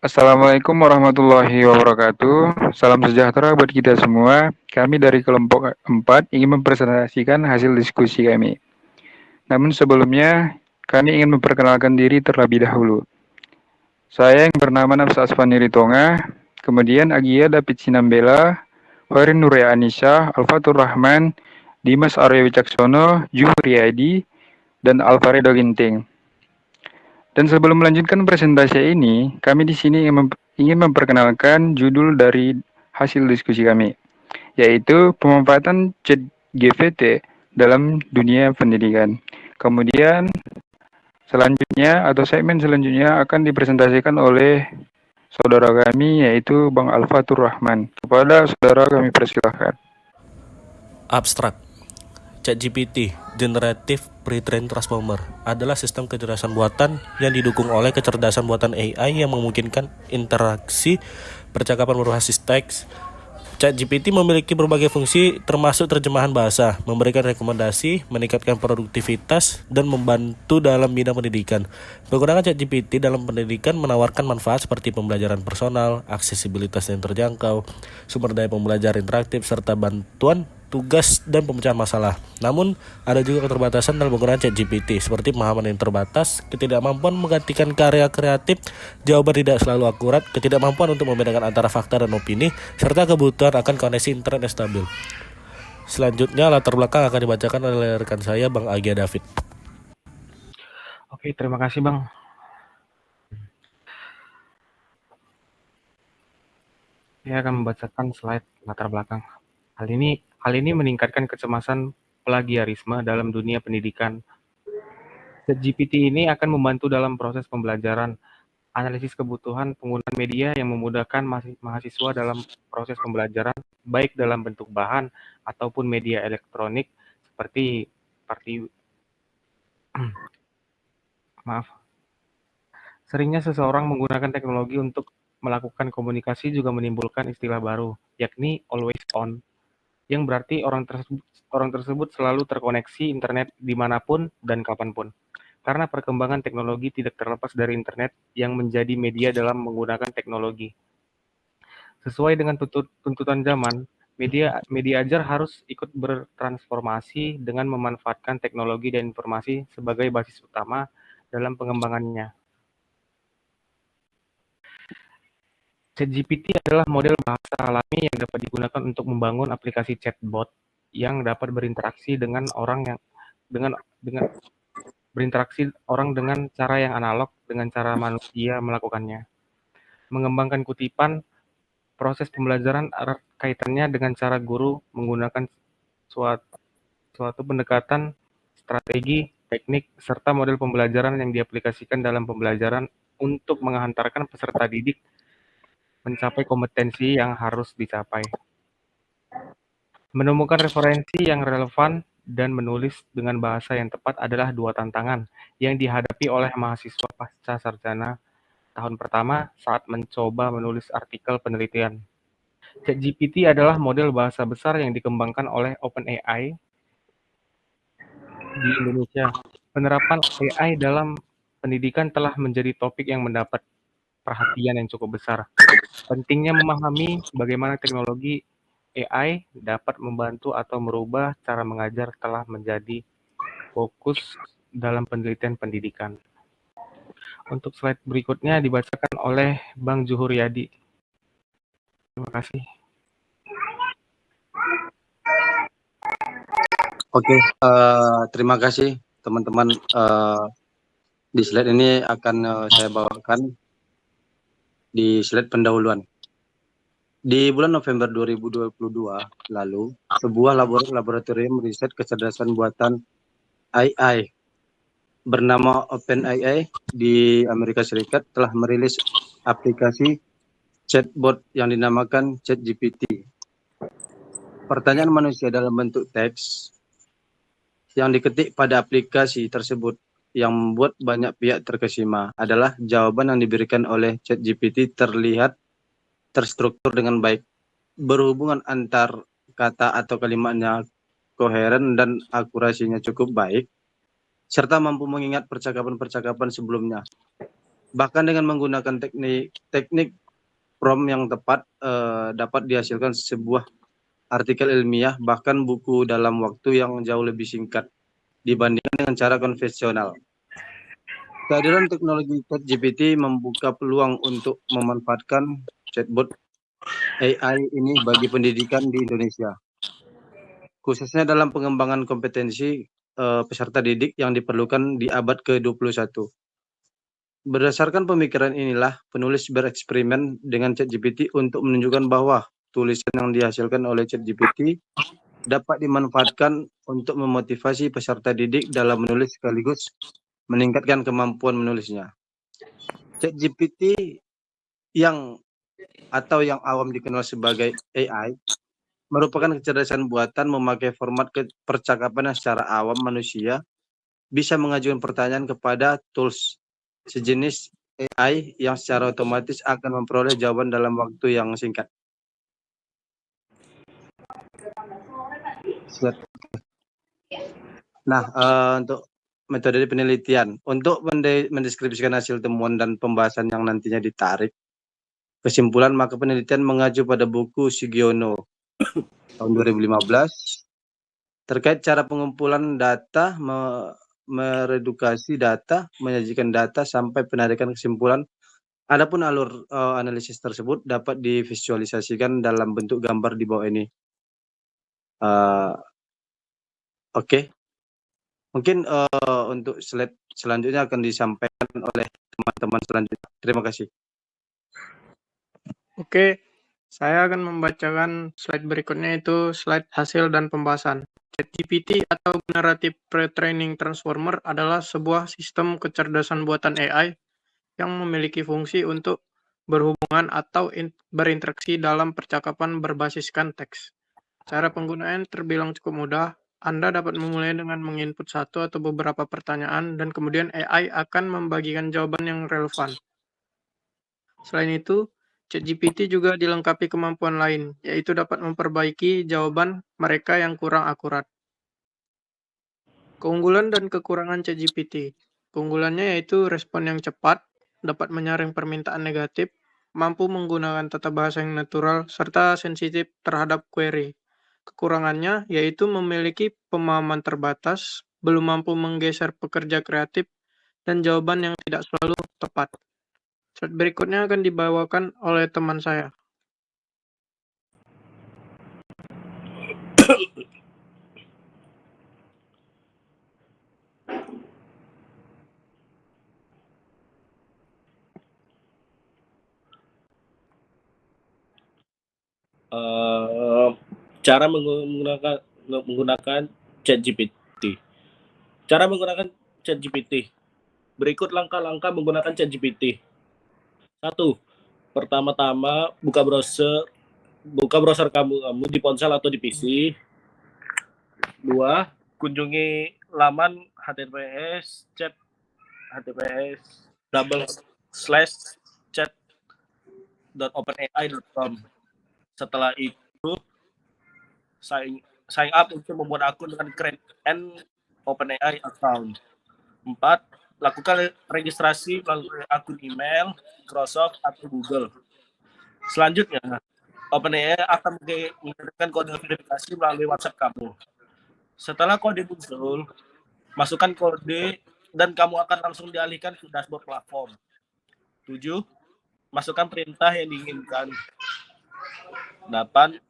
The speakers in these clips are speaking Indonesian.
Assalamualaikum warahmatullahi wabarakatuh. Salam sejahtera buat kita semua. Kami dari kelompok 4 ingin mempresentasikan hasil diskusi kami. Namun sebelumnya, kami ingin memperkenalkan diri terlebih dahulu. Saya yang bernama Nafsa Asfani Ritonga, kemudian Agia David Sinambela, Warin Nuria Anissa, Alfatur Rahman, Dimas Arya Wicaksono, Juhri Adi, dan Alvaredo Ginting. Dan sebelum melanjutkan presentasi ini, kami di sini ingin memperkenalkan judul dari hasil diskusi kami, yaitu pemanfaatan ChatGPT dalam dunia pendidikan. Kemudian selanjutnya atau segmen selanjutnya akan dipresentasikan oleh saudara kami yaitu Bang Alfatur Rahman. Kepada saudara kami persilahkan. Abstrak. ChatGPT, Generative Pre-trained Transformer, adalah sistem kecerdasan buatan yang didukung oleh kecerdasan buatan AI yang memungkinkan interaksi percakapan berbasis teks. ChatGPT memiliki berbagai fungsi termasuk terjemahan bahasa, memberikan rekomendasi, meningkatkan produktivitas, dan membantu dalam bidang pendidikan. Penggunaan ChatGPT dalam pendidikan menawarkan manfaat seperti pembelajaran personal, aksesibilitas yang terjangkau, sumber daya pembelajaran interaktif, serta bantuan tugas dan pemecahan masalah. Namun, ada juga keterbatasan dalam penggunaan ChatGPT, seperti pemahaman yang terbatas, ketidakmampuan menggantikan karya kreatif, jawaban tidak selalu akurat, ketidakmampuan untuk membedakan antara fakta dan opini, serta kebutuhan akan koneksi internet yang stabil. Selanjutnya, latar belakang akan dibacakan oleh rekan saya, Bang Agia David. Oke, terima kasih Bang. Saya akan membacakan slide latar belakang. Hal ini meningkatkan kecemasan plagiarisme dalam dunia pendidikan. ChatGPT ini akan membantu dalam proses pembelajaran, analisis kebutuhan penggunaan media yang memudahkan mahasiswa dalam proses pembelajaran, baik dalam bentuk bahan ataupun media elektronik seperti maaf. Seringnya seseorang menggunakan teknologi untuk melakukan komunikasi juga menimbulkan istilah baru, yakni always on, yang berarti orang tersebut selalu terkoneksi internet dimanapun dan kapanpun. Karena perkembangan teknologi tidak terlepas dari internet yang menjadi media dalam menggunakan teknologi. Sesuai dengan tuntutan zaman, media ajar harus ikut bertransformasi dengan memanfaatkan teknologi dan informasi sebagai basis utama dalam pengembangannya. ChatGPT adalah model bahasa alami yang dapat digunakan untuk membangun aplikasi chatbot yang dapat berinteraksi dengan cara yang analog dengan cara manusia melakukannya. Mengembangkan kutipan, proses pembelajaran erat kaitannya dengan cara guru menggunakan suatu pendekatan, strategi, teknik, serta model pembelajaran yang diaplikasikan dalam pembelajaran untuk menghantarkan peserta didik mencapai kompetensi yang harus dicapai. Menemukan referensi yang relevan dan menulis dengan bahasa yang tepat adalah dua tantangan yang dihadapi oleh mahasiswa pasca sarjana tahun pertama saat mencoba menulis artikel penelitian. ChatGPT adalah model bahasa besar yang dikembangkan oleh OpenAI di Indonesia. Penerapan AI dalam pendidikan telah menjadi topik yang mendapat perhatian yang cukup besar. Pentingnya memahami bagaimana teknologi AI dapat membantu atau merubah cara mengajar telah menjadi fokus dalam penelitian pendidikan. Untuk slide berikutnya dibacakan oleh Bang Juhuryadi. Terima kasih. Oke, terima kasih teman-teman. Di slide ini akan saya bawakan di slide pendahuluan. Di bulan November 2022 lalu, sebuah laboratorium riset kecerdasan buatan AI bernama OpenAI di Amerika Serikat telah merilis aplikasi chatbot yang dinamakan ChatGPT. Pertanyaan manusia dalam bentuk teks yang diketik pada aplikasi tersebut yang membuat banyak pihak terkesima adalah jawaban yang diberikan oleh ChatGPT terlihat terstruktur dengan baik, berhubungan antar kata atau kalimatnya koheren dan akurasinya cukup baik, serta mampu mengingat percakapan-percakapan sebelumnya. Bahkan dengan menggunakan teknik prompt yang tepat dapat dihasilkan sebuah artikel ilmiah, bahkan buku dalam waktu yang jauh lebih singkat dibandingkan dengan cara konvensional. Kehadiran teknologi ChatGPT membuka peluang untuk memanfaatkan chatbot AI ini bagi pendidikan di Indonesia, khususnya dalam pengembangan kompetensi peserta didik yang diperlukan di abad ke-21. Berdasarkan pemikiran inilah, penulis bereksperimen dengan ChatGPT untuk menunjukkan bahwa tulisan yang dihasilkan oleh ChatGPT dapat dimanfaatkan untuk memotivasi peserta didik dalam menulis sekaligus meningkatkan kemampuan menulisnya. ChatGPT yang awam dikenal sebagai AI merupakan kecerdasan buatan memakai format percakapan yang secara awam manusia bisa mengajukan pertanyaan kepada tools sejenis AI yang secara otomatis akan memperoleh jawaban dalam waktu yang singkat. Nah, untuk metode penelitian, untuk mendeskripsikan hasil temuan dan pembahasan yang nantinya ditarik kesimpulan, maka penelitian mengacu pada buku Sugiono tahun 2015 terkait cara pengumpulan data, meredukasi data, menyajikan data sampai penarikan kesimpulan. Adapun alur analisis tersebut dapat divisualisasikan dalam bentuk gambar di bawah ini. Oke. Mungkin untuk slide selanjutnya akan disampaikan oleh teman-teman selanjutnya. Terima kasih. Oke, saya akan membacakan slide berikutnya, itu slide hasil dan pembahasan. ChatGPT atau Generative Pre-training Transformer adalah sebuah sistem kecerdasan buatan AI yang memiliki fungsi untuk berhubungan atau berinteraksi dalam percakapan berbasiskan teks. Cara penggunaan terbilang cukup mudah. Anda dapat memulai dengan menginput satu atau beberapa pertanyaan, dan kemudian AI akan membagikan jawaban yang relevan. Selain itu, ChatGPT juga dilengkapi kemampuan lain, yaitu dapat memperbaiki jawaban mereka yang kurang akurat. Keunggulan dan kekurangan ChatGPT. Keunggulannya yaitu respon yang cepat, dapat menyaring permintaan negatif, mampu menggunakan tata bahasa yang natural, serta sensitif terhadap query. Kekurangannya yaitu memiliki pemahaman terbatas, belum mampu menggeser pekerja kreatif, dan jawaban yang tidak selalu tepat. Slide berikutnya akan dibawakan oleh teman saya. Cara menggunakan ChatGPT. Cara menggunakan ChatGPT. Berikut langkah-langkah menggunakan ChatGPT. 1. Pertama-tama buka browser kamu di ponsel atau di PC. 2. Kunjungi laman https://chat.openai.com. Setelah itu sign up untuk membuat akun dengan create an OpenAI account. 4. Lakukan registrasi melalui akun email Microsoft atau Google. Selanjutnya, OpenAI akan mengirimkan kode verifikasi melalui WhatsApp kamu. Setelah kode muncul, masukkan kode dan kamu akan langsung dialihkan ke dashboard platform. 7. Masukkan perintah yang diinginkan. 8.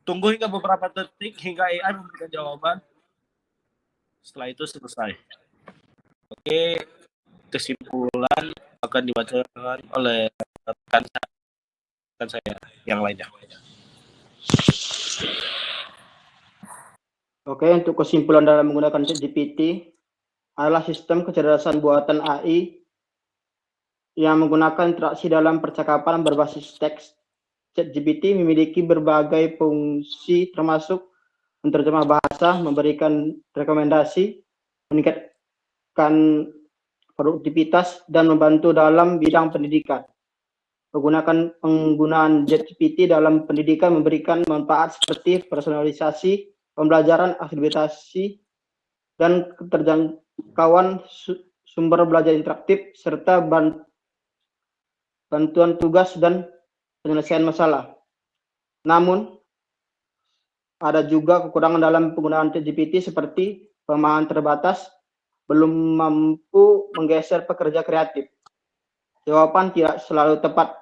Tunggu hingga beberapa detik hingga AI memberikan jawaban. Setelah itu selesai. Oke, kesimpulan akan dibacakan oleh rekan saya yang lainnya. Oke, untuk kesimpulan dalam menggunakan ChatGPT adalah sistem kecerdasan buatan AI yang menggunakan interaksi dalam percakapan berbasis teks. ChatGPT memiliki berbagai fungsi termasuk menerjemah bahasa, memberikan rekomendasi, meningkatkan produktivitas, dan membantu dalam bidang pendidikan. Penggunaan ChatGPT dalam pendidikan memberikan manfaat seperti personalisasi pembelajaran, akreditasi, dan keterjangkauan sumber belajar interaktif, serta bantuan tugas, dan penyelesaian masalah. Namun, ada juga kekurangan dalam penggunaan ChatGPT seperti pemahaman terbatas, belum mampu menggeser pekerja kreatif. Jawaban tidak selalu tepat,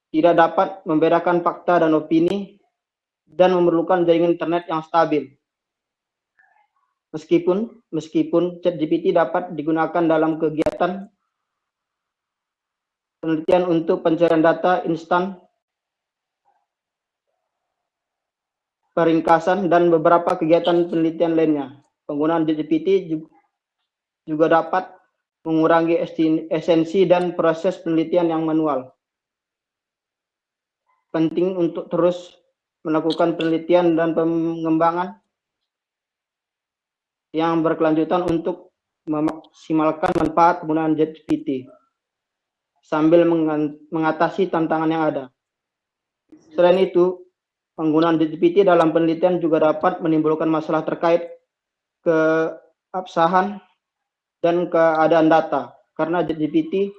tidak dapat membedakan fakta dan opini, dan memerlukan jaringan internet yang stabil. Meskipun ChatGPT dapat digunakan dalam kegiatan penelitian untuk pencarian data instan, peringkasan, dan beberapa kegiatan penelitian lainnya, penggunaan ChatGPT juga dapat mengurangi esensi dan proses penelitian yang manual. Penting untuk terus melakukan penelitian dan pengembangan yang berkelanjutan untuk memaksimalkan manfaat penggunaan ChatGPT sambil mengatasi tantangan yang ada. Selain itu, penggunaan ChatGPT dalam penelitian juga dapat menimbulkan masalah terkait keabsahan dan keadaan data, karena ChatGPT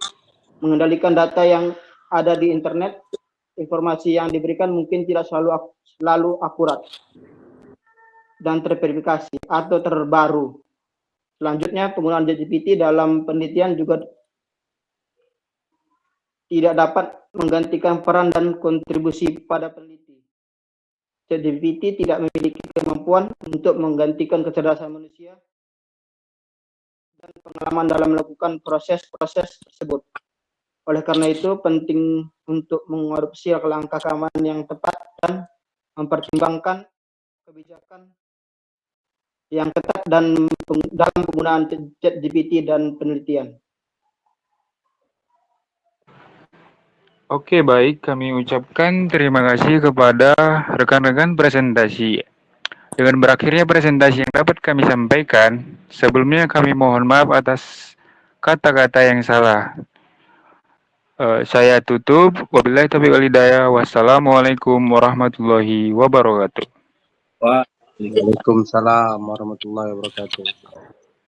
mengendalikan data yang ada di internet. Informasi yang diberikan mungkin tidak selalu akurat dan terverifikasi atau terbaru. Selanjutnya, penggunaan ChatGPT dalam penelitian juga tidak dapat menggantikan peran dan kontribusi pada peneliti. ChatGPT tidak memiliki kemampuan untuk menggantikan kecerdasan manusia dan pengalaman dalam melakukan proses-proses tersebut. Oleh karena itu, penting untuk mengadopsi langkah keamanan yang tepat dan mempertimbangkan kebijakan yang ketat dalam penggunaan ChatGPT dan penelitian. Oke, baik. Kami ucapkan terima kasih kepada rekan-rekan presentasi. Dengan berakhirnya presentasi yang dapat kami sampaikan, sebelumnya kami mohon maaf atas kata-kata yang salah. Saya tutup. Wabillahi taufiq wal hidayah. Wassalamualaikum warahmatullahi wabarakatuh. Waalaikumsalam warahmatullahi wabarakatuh.